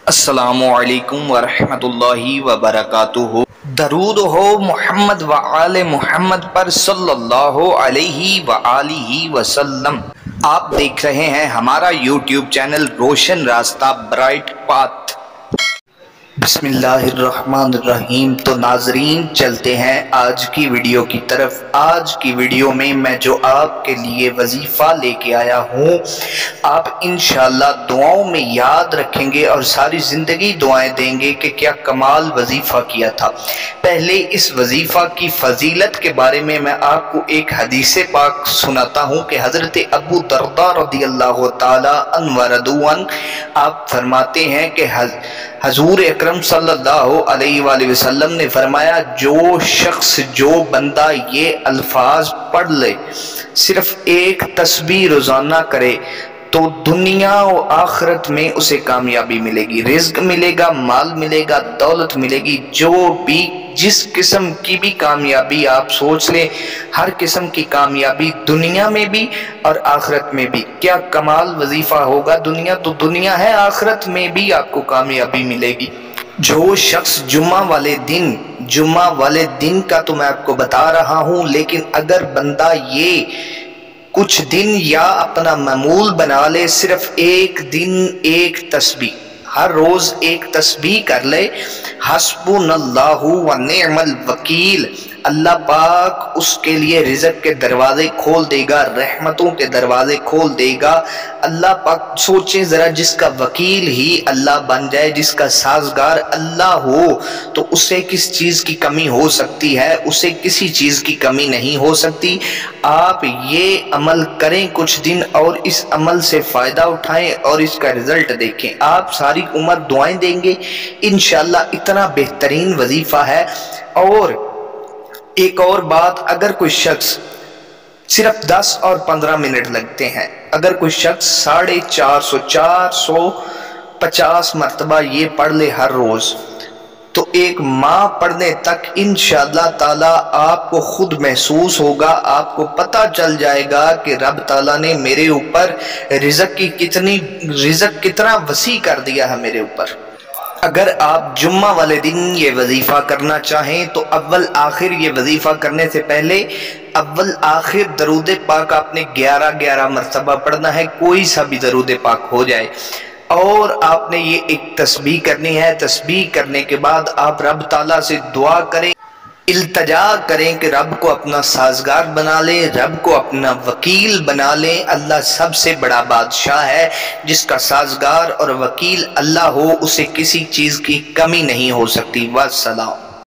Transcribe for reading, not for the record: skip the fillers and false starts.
अस्सलामुअलैकुम वरहमतुल्लाहि वबरकातुहू। दरूद हो मोहम्मद व आले मोहम्मद पर सल्लल्लाहु अलैहि व आलिहि वसल्लम। आप देख रहे हैं हमारा यूट्यूब चैनल रोशन रास्ता ब्राइट पाथ। बिस्मिल्लाहिर्रहमानिर्रहीम। तो नाजरीन चलते हैं आज की वीडियो की तरफ। आज की वीडियो में मैं जो आपके लिए वजीफ़ा लेके आया हूँ, आप इंशाअल्लाह दुआओं में याद रखेंगे और सारी ज़िंदगी दुआएं देंगे कि क्या कमाल वजीफ़ा किया था। पहले इस वजीफ़ा की फजीलत के बारे में मैं आपको एक हदीस पाक सुनाता हूँ कि हज़रत अबू दरदा रज़ियल्लाहु ताला अन्हु व रदू अन्हु आप फरमाते हैं कि हजूर अकरम सल्लल्लाहु अलैहि वसल्लम ने फरमाया, जो शख्स जो बंदा ये अल्फाज पढ़ ले, सिर्फ एक तस्बीह रोजाना करे, तो दुनिया और आखिरत में उसे कामयाबी मिलेगी, रिज़्क मिलेगा, माल मिलेगा, दौलत मिलेगी। जो भी जिस किस्म की भी कामयाबी आप सोच लें, हर किस्म की कामयाबी दुनिया में भी और आखिरत में भी। क्या कमाल वजीफा होगा। दुनिया तो दुनिया है, आखिरत में भी आपको कामयाबी मिलेगी। जो शख्स जुम्मा वाले दिन का तो मैं आपको बता रहा हूँ, लेकिन अगर बंदा ये कुछ दिन या अपना मामूल बना ले, सिर्फ एक दिन एक तस्बीह, हर रोज एक तस्बीह कर ले, हस्बुनल्लाहु व निअमल वकील, अल्लाह पाक उसके लिए रिज़्क के दरवाजे खोल देगा, रहमतों के दरवाजे खोल देगा। अल्लाह पाक, सोचें ज़रा, जिसका वकील ही अल्लाह बन जाए, जिसका साज़गार अल्लाह हो, तो उसे किस चीज़ की कमी हो सकती है। उसे किसी चीज़ की कमी नहीं हो सकती। आप ये अमल करें कुछ दिन और इस अमल से फ़ायदा उठाएं और इसका रिज़ल्ट देखें। आप सारी उम्र दुआएं देंगे इंशाअल्लाह। इतना बेहतरीन वजीफ़ा है। और एक और बात, अगर कोई शख्स सिर्फ 10 और 15 मिनट लगते हैं, अगर कोई शख्स 450 मरतबा ये पढ़ ले हर रोज, तो एक माह पढ़ने तक इंशाअल्लाह ताला आपको खुद महसूस होगा, आपको पता चल जाएगा कि रब ताला ने मेरे ऊपर रिज़्क कितना वसी कर दिया है मेरे ऊपर। अगर आप जुम्मा वाले दिन ये वजीफ़ा करना चाहें तो अव्वल आखिर ये वजीफ़ा करने से पहले अव्वल आखिर दरूद पाक आपने 11 मरतबा पढ़ना है, कोई सा भी दरूद पाक हो जाए। और आपने ये एक तस्बीह करनी है। तस्बीह करने के बाद आप रब ताला से दुआ करें, इल्तजा करें कि रब को अपना साजगार बना ले, रब को अपना वकील बना ले। अल्लाह सबसे बड़ा बादशाह है, जिसका साजगार और वकील अल्लाह हो, उसे किसी चीज़ की कमी नहीं हो सकती। वस्सलाम।